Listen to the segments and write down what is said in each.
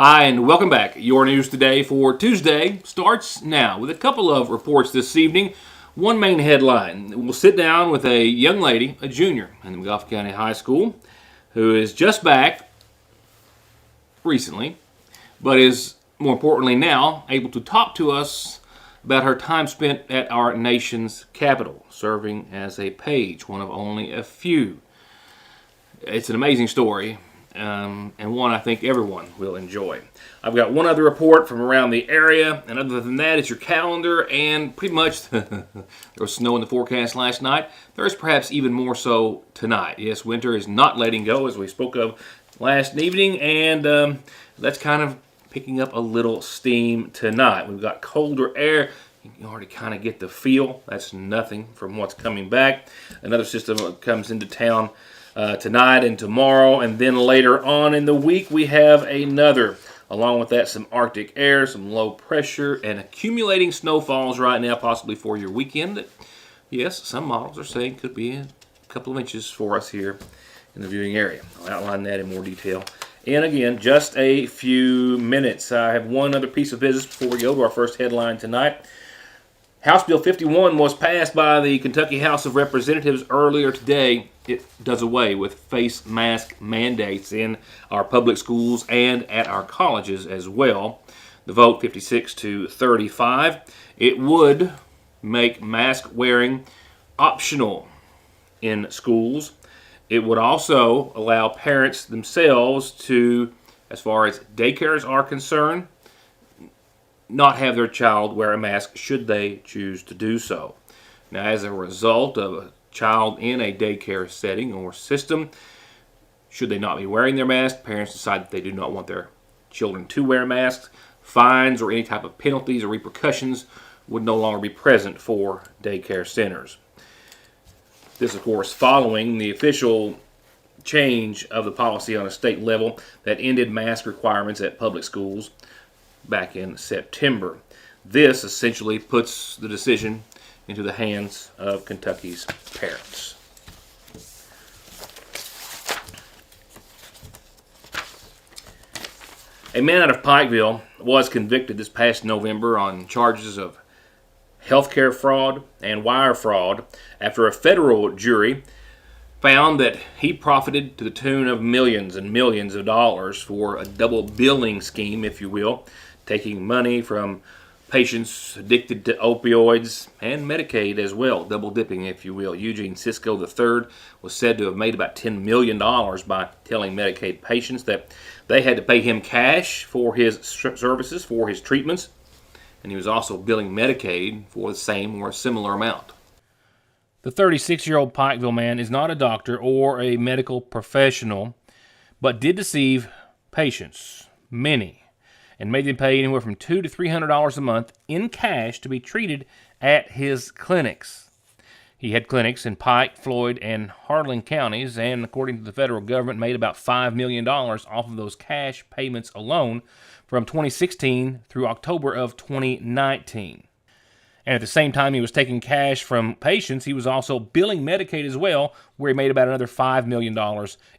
Hi, and welcome back. Your News Today for Tuesday starts now with a couple of reports this evening. One main headline. We'll sit down with a young lady, a junior in the McGoffin County High School, who is just back recently, but is more importantly now able to talk to us about her time spent at our nation's capital, serving as a page, one of only a few. It's an amazing story. And one I think everyone will enjoy. I've got one other report from around the area, and other than that, it's your calendar, and pretty much there was snow in the forecast last night. There is perhaps even more so tonight. Yes, winter is not letting go, as we spoke of last evening, and that's kind of picking up a little steam tonight. We've got colder air. You can already kind of get the feel. That's nothing from what's coming back. Another system comes into town tonight and tomorrow, and then later on in the week we have another. Along with that, some Arctic air, some low pressure, and accumulating snowfalls right now, possibly for your weekend. That, yes, some models are saying could be a couple of inches for us here in the viewing area. I'll outline that in more detail. And again, just a few minutes. I have one other piece of business before we go to our first headline tonight. House Bill 51 was passed by the Kentucky House of Representatives earlier today. It does away with face mask mandates in our public schools and at our colleges as well. The vote 56-35. It would make mask wearing optional in schools. It would also allow parents themselves to, as far as daycares are concerned, not have their child wear a mask should they choose to do so. Now, as a result of a child in a daycare setting or system, should they not be wearing their mask, parents decide that they do not want their children to wear masks, fines or any type of penalties or repercussions would no longer be present for daycare centers. This, of course, following the official change of the policy on a state level that ended mask requirements at public schools back in September. This essentially puts the decision into the hands of Kentucky's parents. A man out of Pikeville was convicted this past November on charges of healthcare fraud and wire fraud after a federal jury found that he profited to the tune of millions and millions of dollars for a double billing scheme, if you will, taking money from patients addicted to opioids and Medicaid as well, double dipping, if you will. Eugene Cisco III was said to have made about $10 million by telling Medicaid patients that they had to pay him cash for his services, for his treatments, and he was also billing Medicaid for the same or a similar amount. The 36-year-old Pikeville man is not a doctor or a medical professional, but did deceive patients, many, and made them pay anywhere from $200 to $300 a month in cash to be treated at his clinics. He had clinics in Pike, Floyd, and Harlan counties, and according to the federal government, made about $5 million off of those cash payments alone from 2016 through October of 2019. And at the same time he was taking cash from patients, he was also billing Medicaid as well, where he made about another $5 million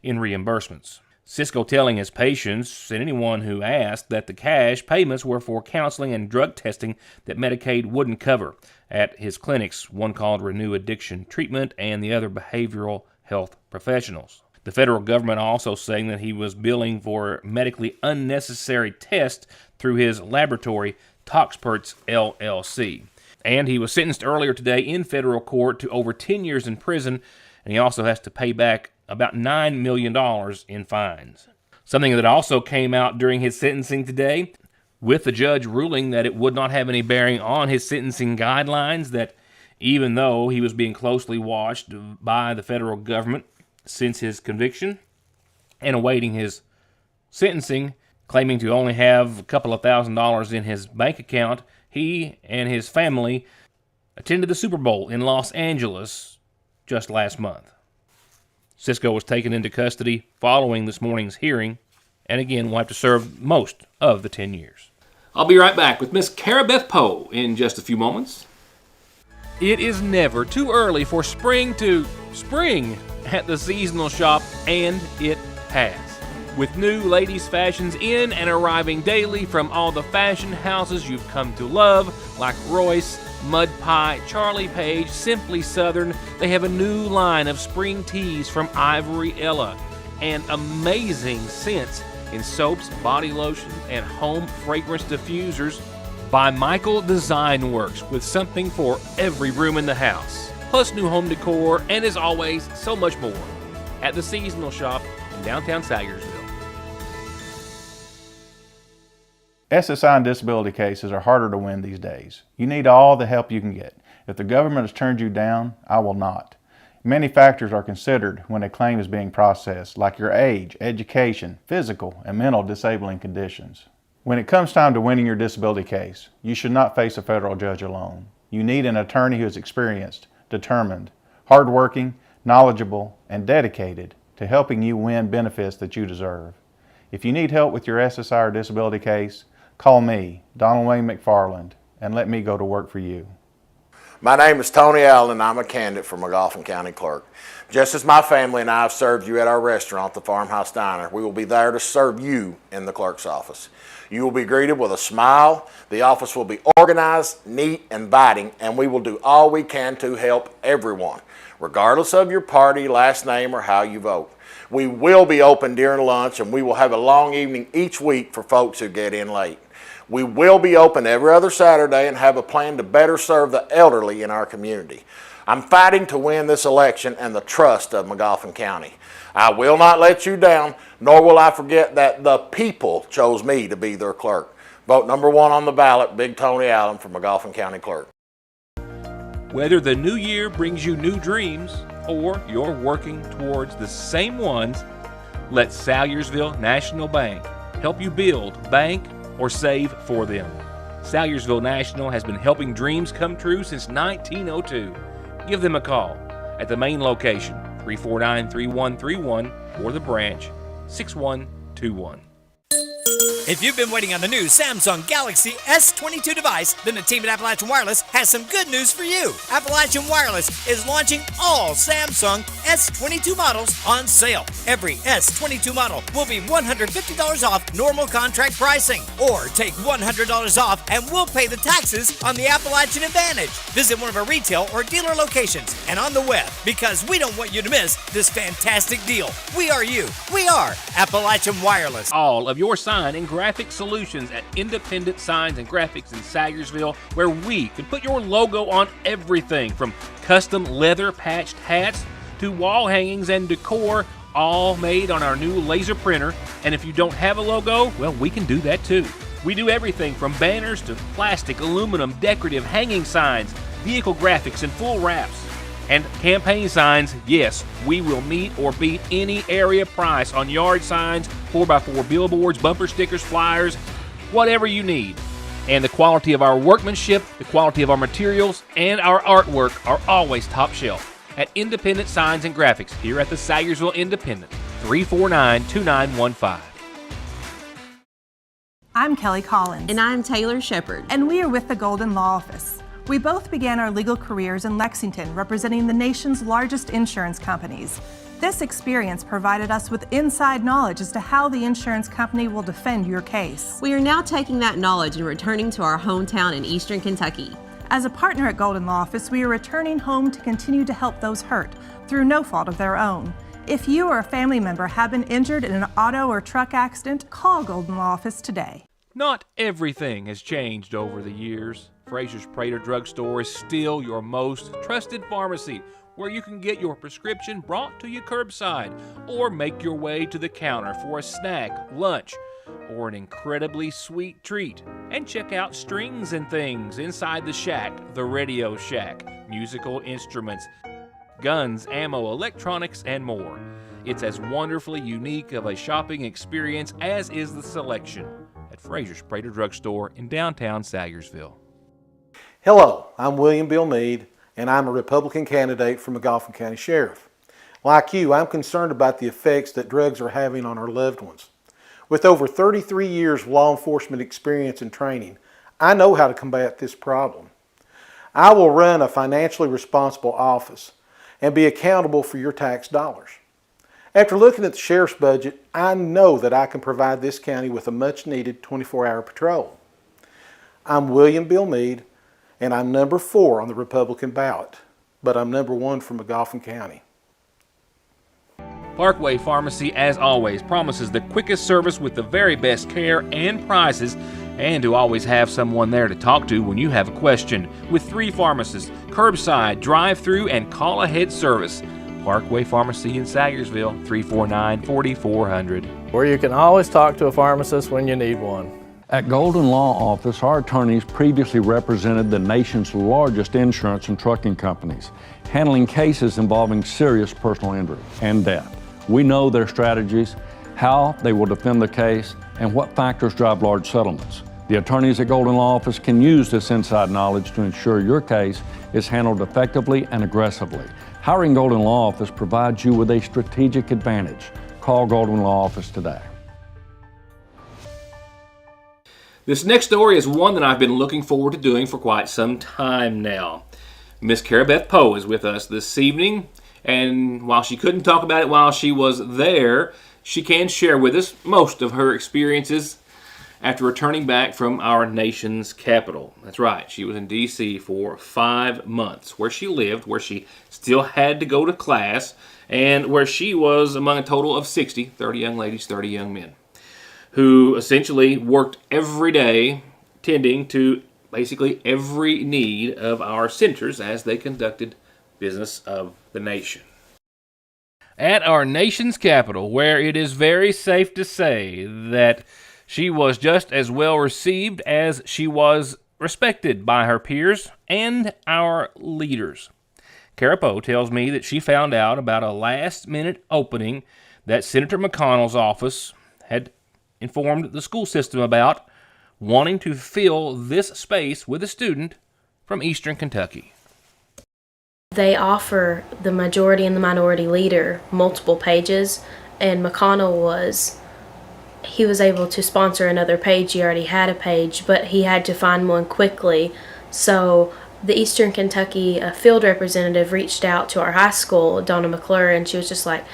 in reimbursements. Cisco telling his patients and anyone who asked that the cash payments were for counseling and drug testing that Medicaid wouldn't cover at his clinics, one called Renew Addiction Treatment and the other behavioral health professionals. The federal government also saying that he was billing for medically unnecessary tests through his laboratory, Toxperts LLC. And he was sentenced earlier today in federal court to over 10 years in prison, and he also has to pay back about $9 million in fines. Something that also came out during his sentencing today, with the judge ruling that it would not have any bearing on his sentencing guidelines, that even though he was being closely watched by the federal government since his conviction and awaiting his sentencing, claiming to only have a couple of $1,000s in his bank account, he and his family attended the Super Bowl in Los Angeles just last month. Cisco was taken into custody following this morning's hearing, and again will have to serve most of the 10 years. I'll be right back with Miss Cara Beth Poe in just a few moments. It is never too early for spring to spring at the seasonal shop, and it has. With new ladies' fashions in and arriving daily from all the fashion houses you've come to love, like Royce, Mud Pie, Charlie Page, Simply Southern, they have a new line of spring tees from Ivory Ella and amazing scents in soaps, body lotions, and home fragrance diffusers by Michael Design Works, with something for every room in the house. Plus new home decor, and as always, so much more at the Seasonal Shop in downtown Sayersville. SSI and disability cases are harder to win these days. You need all the help you can get. If the government has turned you down, I will not. Many factors are considered when a claim is being processed, like your age, education, physical, and mental disabling conditions. When it comes time to winning your disability case, you should not face a federal judge alone. You need an attorney who is experienced, determined, hardworking, knowledgeable, and dedicated to helping you win benefits that you deserve. If you need help with your SSI or disability case, call me, Donald Wayne McFarland, and let me go to work for you. My name is Tony Allen, and I'm a candidate for McGoffin County Clerk. Just as my family and I have served you at our restaurant, the Farmhouse Diner, we will be there to serve you in the clerk's office. You will be greeted with a smile. The office will be organized, neat, inviting, and we will do all we can to help everyone, regardless of your party, last name, or how you vote. We will be open during lunch, and we will have a long evening each week for folks who get in late. We will be open every other Saturday and have a plan to better serve the elderly in our community. I'm fighting to win this election and the trust of McGoffin County. I will not let you down, nor will I forget that the people chose me to be their clerk. Vote number 1 on the ballot, Big Tony Allen for McGoffin County Clerk. Whether the new year brings you new dreams or you're working towards the same ones, let Salyersville National Bank help you build, bank, or save for them. Salyersville National has been helping dreams come true since 1902. Give them a call at the main location, 349-3131, or the branch, 6121. If you've been waiting on the new Samsung Galaxy S22 device, then the team at Appalachian Wireless has some good news for you. Appalachian Wireless is launching all Samsung S22 models on sale. Every S22 model will be $150 off normal contract pricing, or take $100 off and we'll pay the taxes on the Appalachian Advantage. Visit one of our retail or dealer locations and on the web, because we don't want you to miss this fantastic deal. We are you. We are Appalachian Wireless. All of your sign and graphic solutions at Independent Signs and Graphics in Sayersville, where we can put your logo on everything from custom leather patched hats to wall hangings and decor, all made on our new laser printer. And if you don't have a logo, well, we can do that too. We do everything from banners to plastic, aluminum, decorative hanging signs, vehicle graphics, and full wraps. And campaign signs, yes, we will meet or beat any area price on yard signs, 4x4 billboards, bumper stickers, flyers, whatever you need. And the quality of our workmanship, the quality of our materials, and our artwork are always top shelf at Independent Signs and Graphics here at the Sayersville Independent, 349-2915. I'm Kelly Collins. And I'm Taylor Shepard. And we are with the Golden Law Office. We both began our legal careers in Lexington, representing the nation's largest insurance companies. This experience provided us with inside knowledge as to how the insurance company will defend your case. We are now taking that knowledge and returning to our hometown in Eastern Kentucky. As a partner at Golden Law Office, we are returning home to continue to help those hurt through no fault of their own. If you or a family member have been injured in an auto or truck accident, call Golden Law Office today. Not everything has changed over the years. Fraser's Prater Drugstore is still your most trusted pharmacy, where you can get your prescription brought to you curbside or make your way to the counter for a snack, lunch, or an incredibly sweet treat. And check out Strings and Things inside the shack, the Radio Shack, musical instruments, guns, ammo, electronics, and more. It's as wonderfully unique of a shopping experience as is the selection at Fraser's Prater Drugstore in downtown Sayersville. Hello, I'm William Bill Meade, and I'm a Republican candidate for McGoffin County Sheriff. Like you, I'm concerned about the effects that drugs are having on our loved ones. With over 33 years of law enforcement experience and training, I know how to combat this problem. I will run a financially responsible office and be accountable for your tax dollars. After looking at the sheriff's budget, I know that I can provide this county with a much-needed 24-hour patrol. I'm William Bill Meade, and I'm number 4 on the Republican ballot, but I'm number 1 for McGoffin County. Parkway Pharmacy, as always, promises the quickest service with the very best care and prices, and to always have someone there to talk to when you have a question. With 3 pharmacists, curbside, drive-through, and call-ahead service. Parkway Pharmacy in Sayersville, 349-4400. Where you can always talk to a pharmacist when you need one. At Golden Law Office, our attorneys previously represented the nation's largest insurance and trucking companies, handling cases involving serious personal injury and death. We know their strategies, how they will defend the case, and what factors drive large settlements. The attorneys at Golden Law Office can use this inside knowledge to ensure your case is handled effectively and aggressively. Hiring Golden Law Office provides you with a strategic advantage. Call Golden Law Office today. This next story is one that I've been looking forward to doing for quite some time now. Miss Cara Beth Poe is with us this evening, and while she couldn't talk about it while she was there, she can share with us most of her experiences after returning back from our nation's capital. That's right, she was in D.C. for 5 months, where she lived, where she still had to go to class, and where she was among a total of 60, 30 young ladies, 30 young men, who essentially worked every day tending to basically every need of our senators as they conducted business of the nation. At our nation's capital, where it is very safe to say that she was just as well received as she was respected by her peers and our leaders. Cara Poe tells me that she found out about a last-minute opening that Senator McConnell's office had informed the school system about, wanting to fill this space with a student from Eastern Kentucky. They offer the majority and the minority leader multiple pages, and McConnell was able to sponsor another page. He already had a page, but he had to find one quickly. So the Eastern Kentucky field representative reached out to our high school, Donna McClure, and she was just like,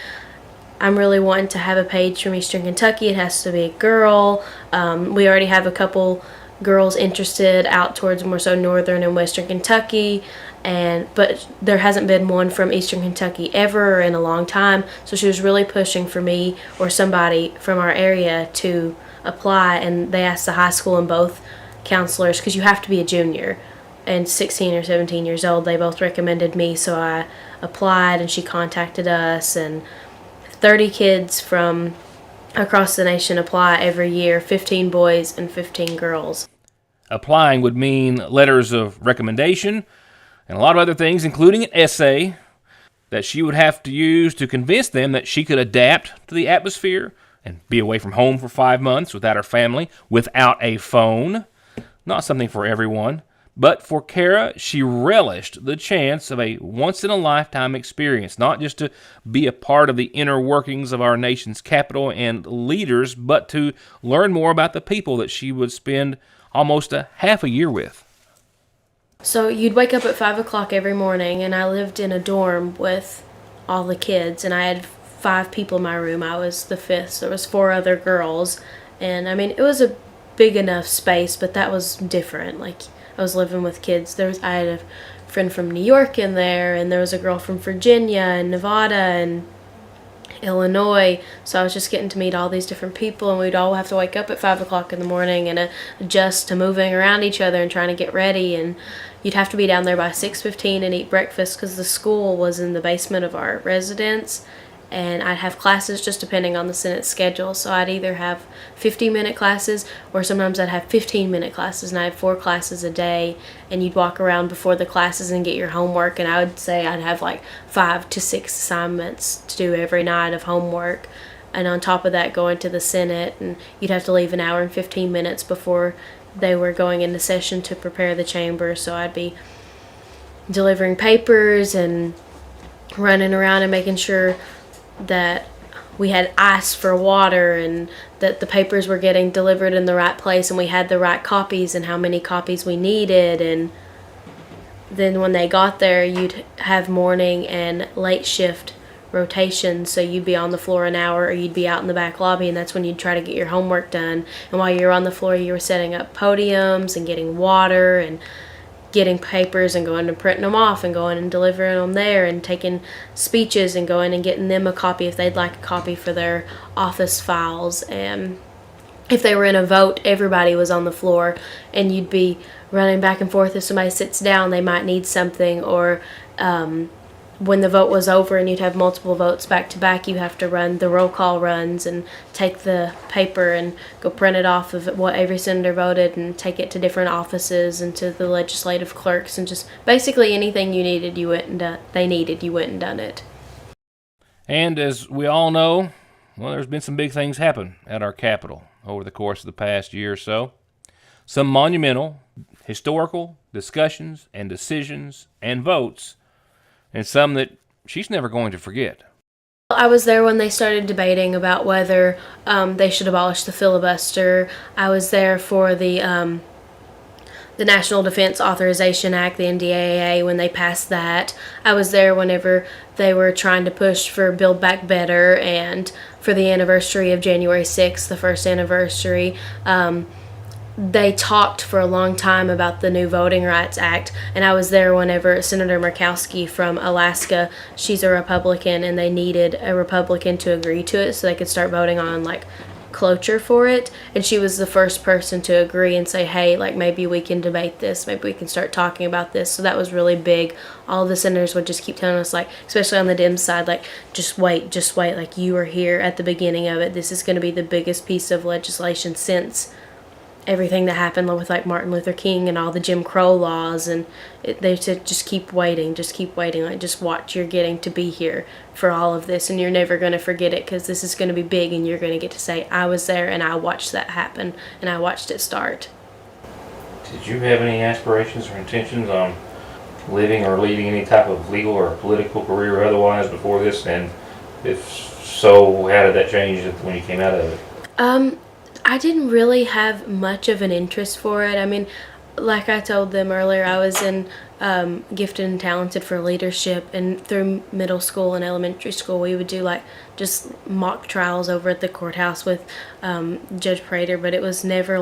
I'm really wanting to have a page from Eastern Kentucky. It has to be a girl. We already have a couple girls interested out towards more so northern and western Kentucky, but there hasn't been one from Eastern Kentucky ever in a long time. So she was really pushing for me or somebody from our area to apply, and they asked the high school and both counselors, because you have to be a junior and 16 or 17 years old. They both recommended me, so I applied, and she contacted us, and 30 kids from across the nation apply every year, 15 boys and 15 girls. Applying would mean letters of recommendation and a lot of other things, including an essay that she would have to use to convince them that she could adapt to the atmosphere and be away from home for 5 months without her family, without a phone. Not something for everyone. But for Cara, she relished the chance of a once-in-a-lifetime experience, not just to be a part of the inner workings of our nation's capital and leaders, but to learn more about the people that she would spend almost a half a year with. So you'd wake up at 5 o'clock every morning, and I lived in a dorm with all the kids, and I had 5 people in my room. I was the 5th, so there was 4 other girls, and I mean, it was a big enough space, but that was different. Like, I was living with kids. I had a friend from New York in there, and there was a girl from Virginia and Nevada and Illinois. So I was just getting to meet all these different people, and we'd all have to wake up at 5 o'clock in the morning and adjust to moving around each other and trying to get ready. And you'd have to be down there by 6:15 and eat breakfast, because the school was in the basement of our residence. And I'd have classes just depending on the Senate schedule. So I'd either have 50-minute classes, or sometimes I'd have 15-minute classes, and I had 4 classes a day. And you'd walk around before the classes and get your homework, and I would say I'd have like 5 to 6 assignments to do every night of homework. And on top of that, going to the Senate, and you'd have to leave an hour and 15 minutes before they were going into session to prepare the chamber. So I'd be delivering papers and running around and making sure that we had ice for water, and that the papers were getting delivered in the right place, and we had the right copies and how many copies we needed. And then when they got there, you'd have morning and late shift rotations, so you'd be on the floor an hour or you'd be out in the back lobby, and that's when you'd try to get your homework done. And while you were on the floor, you were setting up podiums and getting water and getting papers and going and printing them off and going and delivering them there and taking speeches and going and getting them a copy if they'd like a copy for their office files. And if they were in a vote, everybody was on the floor, and you'd be running back and forth. If somebody sits down, they might need something, or when the vote was over and you'd have multiple votes back to back, you have to run the roll call runs and take the paper and go print it off of what every senator voted and take it to different offices and to the legislative clerks, and just basically anything you needed, you went and you went and done it. And as we all know, well, there's been some big things happen at our Capitol over the course of the past year or so. Some monumental, historical discussions and decisions and votes, and some that she's never going to forget. I was there when they started debating about whether they should abolish the filibuster. I was there for the National Defense Authorization Act, the NDAA, when they passed that. I was there whenever they were trying to push for Build Back Better, and for the anniversary of January 6th, the first anniversary. They talked for a long time about the new Voting Rights Act, and I was there whenever Senator Murkowski from Alaska, she's a Republican, and they needed a Republican to agree to it so they could start voting on cloture for it, and she was the first person to agree and say, hey, maybe we can debate this, maybe we can start talking about this. So that was really big. All the senators would just keep telling us, especially on the Dems side, just wait, you were here at the beginning of it. This is going to be the biggest piece of legislation since everything that happened with Martin Luther King and all the Jim Crow laws, and they said just keep waiting, just watch, you're getting to be here for all of this, and you're never going to forget it, because this is going to be big, and you're going to get to say, I was there and I watched that happen and I watched it start. Did you have any aspirations or intentions on living or leading any type of legal or political career or otherwise before this, and if so, how did that change when you came out of it? I didn't really have much of an interest for it. I mean, like I told them earlier, I was in gifted and talented for leadership, and through middle school and elementary school we would do just mock trials over at the courthouse with Judge Prater, but it was never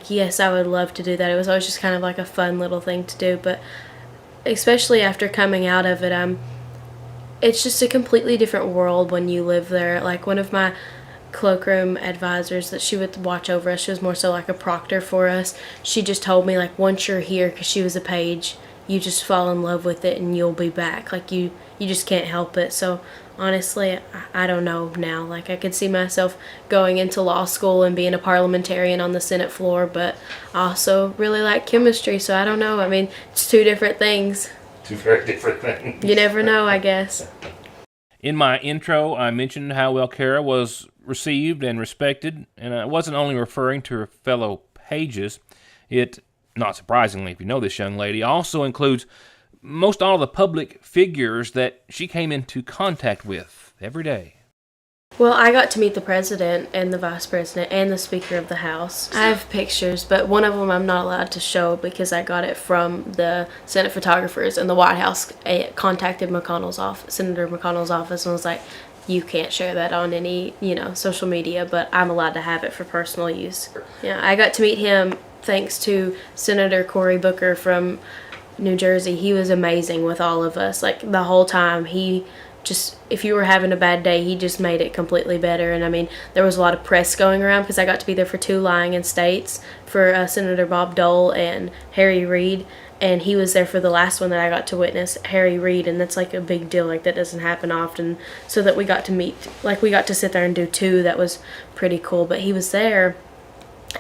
yes, I would love to do that. It was always just kind of a fun little thing to do, but especially after coming out of it, it's just a completely different world when you live there. One of my cloakroom advisors that she would watch over us, she was more so like a proctor for us. She just told me once you're here, because she was a page, you just fall in love with it and you'll be back. You just can't help it. So honestly, I don't know now. I could see myself going into law school and being a parliamentarian on the Senate floor, but I also really like chemistry, so I don't know. I mean, it's two different things. Two very different things. You never know, I guess. In my intro, I mentioned how well Kara was received and respected, and I wasn't only referring to her fellow pages. It, not surprisingly if you know this young lady, also includes most all the public figures that she came into contact with every day. Well, I got to meet the president and the vice president and the speaker of the House. I have pictures, but one of them I'm not allowed to show because I got it from the Senate photographers, and the White House contacted Senator McConnell's office and was like, you can't share that on any, social media, but I'm allowed to have it for personal use. Yeah, I got to meet him thanks to Senator Cory Booker from New Jersey. He was amazing with all of us. The whole time, if you were having a bad day, he just made it completely better. And I mean, there was a lot of press going around because I got to be there for 2 lying-in states for Senator Bob Dole and Harry Reid. And he was there for the last one that I got to witness, Harry Reid, and that's a big deal. That doesn't happen often. So that we got to meet, we got to sit there and do 2. That was pretty cool. But he was there,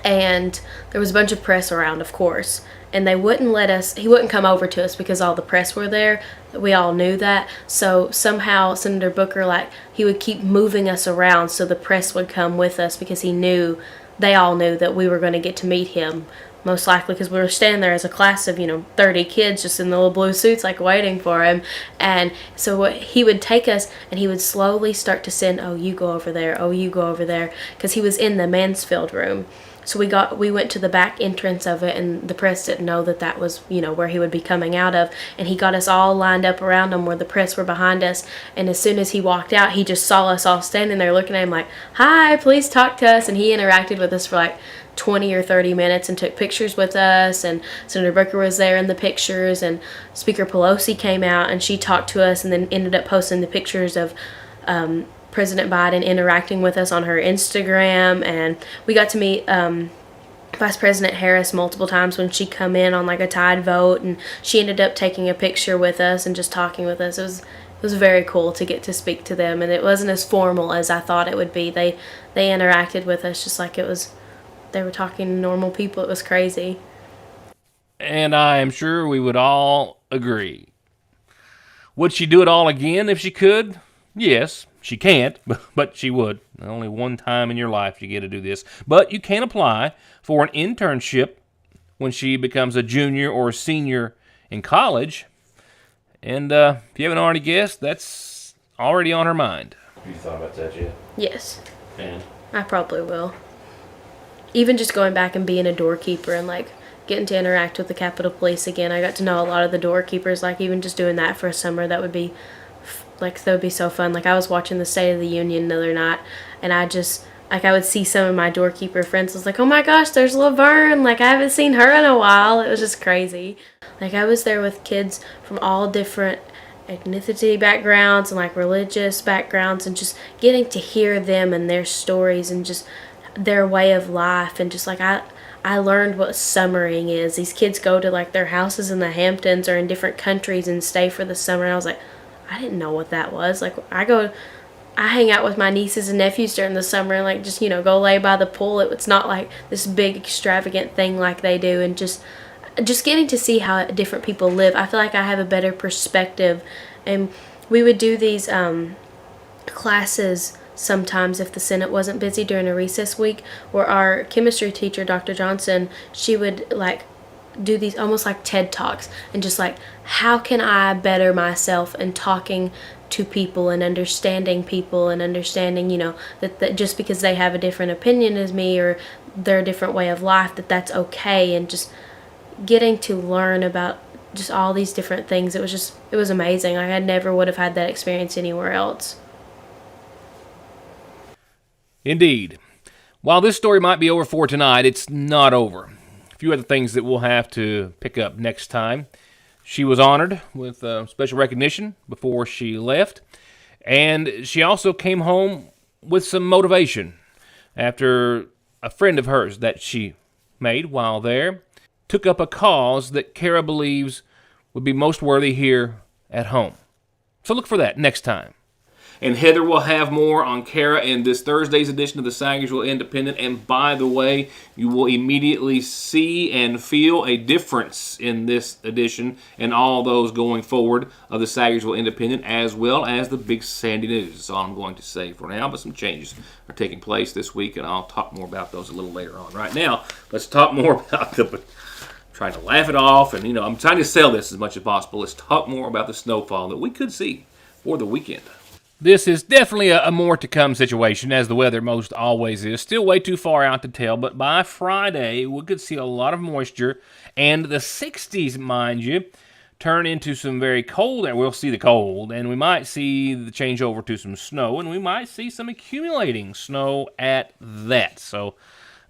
and there was a bunch of press around, of course. And they wouldn't let us, he wouldn't come over to us because all the press were there. We all knew that. So somehow Senator Booker, he would keep moving us around so the press would come with us, because they all knew that we were going to get to meet him. Most likely because we were standing there as a class of 30 kids just in the little blue suits waiting for him. And so he would take us and he would slowly start to send, oh, you go over there, oh, you go over there, because he was in the Mansfield room. So we went to the back entrance of it, and the press didn't know that was, where he would be coming out of. And he got us all lined up around him where the press were behind us. And as soon as he walked out, he just saw us all standing there looking at him like, "Hi, please talk to us." And he interacted with us for like 20 or 30 minutes and took pictures with us, and Senator Booker was there in the pictures, and Speaker Pelosi came out and she talked to us and then ended up posting the pictures of President Biden interacting with us on her Instagram. And we got to meet Vice President Harris multiple times when she come in on like a tied vote, and she ended up taking a picture with us and just talking with us. It was very cool to get to speak to them, and it wasn't as formal as I thought it would be. They interacted with us just like they were talking to normal people. It was crazy. And I am sure we would all agree. Would she do it all again if she could? Yes, she can't, but she would. Only one time in your life you get to do this. But you can apply for an internship when she becomes a junior or a senior in college. And if you haven't already guessed, that's already on her mind. Have you thought about that yet? Yes. And? I probably will. Even just going back and being a doorkeeper and like getting to interact with the Capitol Police again. I got to know a lot of the doorkeepers. Like even just doing that for a summer, that would be so fun. Like I was watching the State of the Union the other night, and I would see some of my doorkeeper friends. I was like, "Oh my gosh, there's Laverne. Like I haven't seen her in a while." It was just crazy. Like I was there with kids from all different ethnicity backgrounds and like religious backgrounds, and just getting to hear them and their stories and just their way of life. And just like I learned what summering is. These kids go to like their houses in the Hamptons or in different countries and stay for the summer, and I was like, I didn't know what that was. Like I hang out with my nieces and nephews during the summer and like just go lay by the pool. It's not like this big extravagant thing like they do. And just getting to see how different people live, I feel like I have a better perspective. And we would do these classes sometimes if the Senate wasn't busy during a recess week, where our chemistry teacher, Dr. Johnson, she would like do these almost like TED Talks, and just like, how can I better myself in talking to people and understanding people, and understanding, that just because they have a different opinion as me or their different way of life, that's okay. And just getting to learn about just all these different things. It was amazing. I never would have had that experience anywhere else. Indeed. While this story might be over for tonight, it's not over. A few other things that we'll have to pick up next time. She was honored with special recognition before she left, and she also came home with some motivation after a friend of hers that she made while there took up a cause that Kara believes would be most worthy here at home. So look for that next time. And Heather will have more on Kara in this Thursday's edition of the Sagersville Independent. And by the way, you will immediately see and feel a difference in this edition and all those going forward of the Sagersville Independent, as well as the Big Sandy News. That's all I'm going to say for now, but some changes are taking place this week, and I'll talk more about those a little later on. Right now, let's talk more about trying to laugh it off, and I'm trying to sell this as much as possible. Let's talk more about the snowfall that we could see for the weekend. This is definitely a more to come situation, as the weather most always is. Still way too far out to tell, but by Friday, we could see a lot of moisture, and the 60s, mind you, turn into some very cold, and we'll see the cold, and we might see the change over to some snow, and we might see some accumulating snow at that. So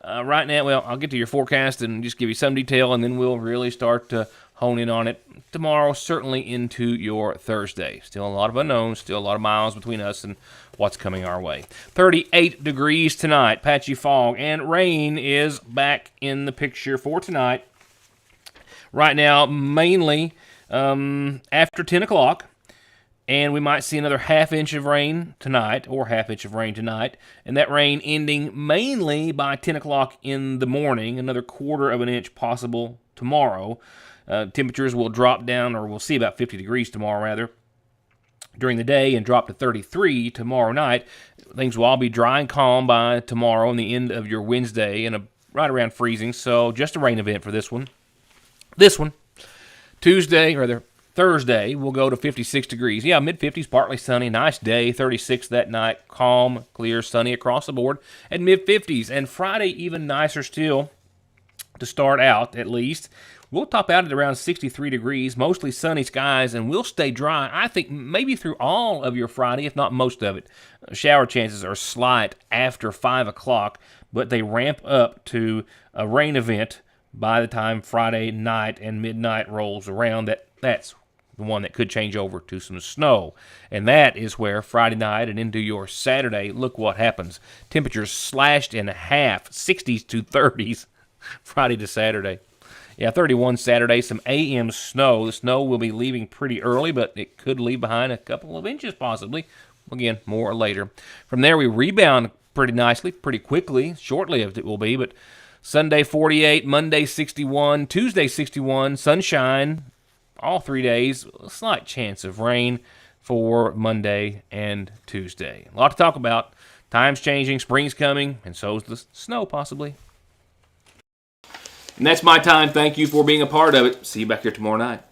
right now, well, I'll get to your forecast and just give you some detail, and then we'll really start to hone in on it tomorrow, certainly into your Thursday. Still a lot of unknowns, still a lot of miles between us and what's coming our way. 38 degrees tonight, patchy fog, and rain is back in the picture for tonight. Right now, mainly after 10 o'clock, and we might see another half inch of rain tonight, and that rain ending mainly by 10 o'clock in the morning, another quarter of an inch possible tomorrow. Temperatures will drop down, or we'll see about 50 degrees tomorrow, rather, during the day, and drop to 33 tomorrow night. Things will all be dry and calm by tomorrow and the end of your Wednesday, and right around freezing, so just a rain event for this one. Tuesday, rather, Thursday, we'll go to 56 degrees. Yeah, mid-50s, partly sunny, nice day. 36 that night, calm, clear, sunny across the board, and mid-50s. And Friday, even nicer still to start out, at least. We'll top out at around 63 degrees, mostly sunny skies, and we'll stay dry, I think, maybe through all of your Friday, if not most of it. Shower chances are slight after 5 o'clock, but they ramp up to a rain event by the time Friday night and midnight rolls around. That's the one that could change over to some snow. And that is where Friday night and into your Saturday, look what happens. Temperatures slashed in half, 60s to 30s, Friday to Saturday. Yeah, 31 Saturday, some AM snow. The snow will be leaving pretty early, but it could leave behind a couple of inches possibly. Again, more later. From there, we rebound pretty nicely, pretty quickly. Short-lived it will be, but Sunday 48, Monday 61, Tuesday 61, sunshine all 3 days. A slight chance of rain for Monday and Tuesday. A lot to talk about. Time's changing, spring's coming, and so's the snow possibly. And that's my time. Thank you for being a part of it. See you back here tomorrow night.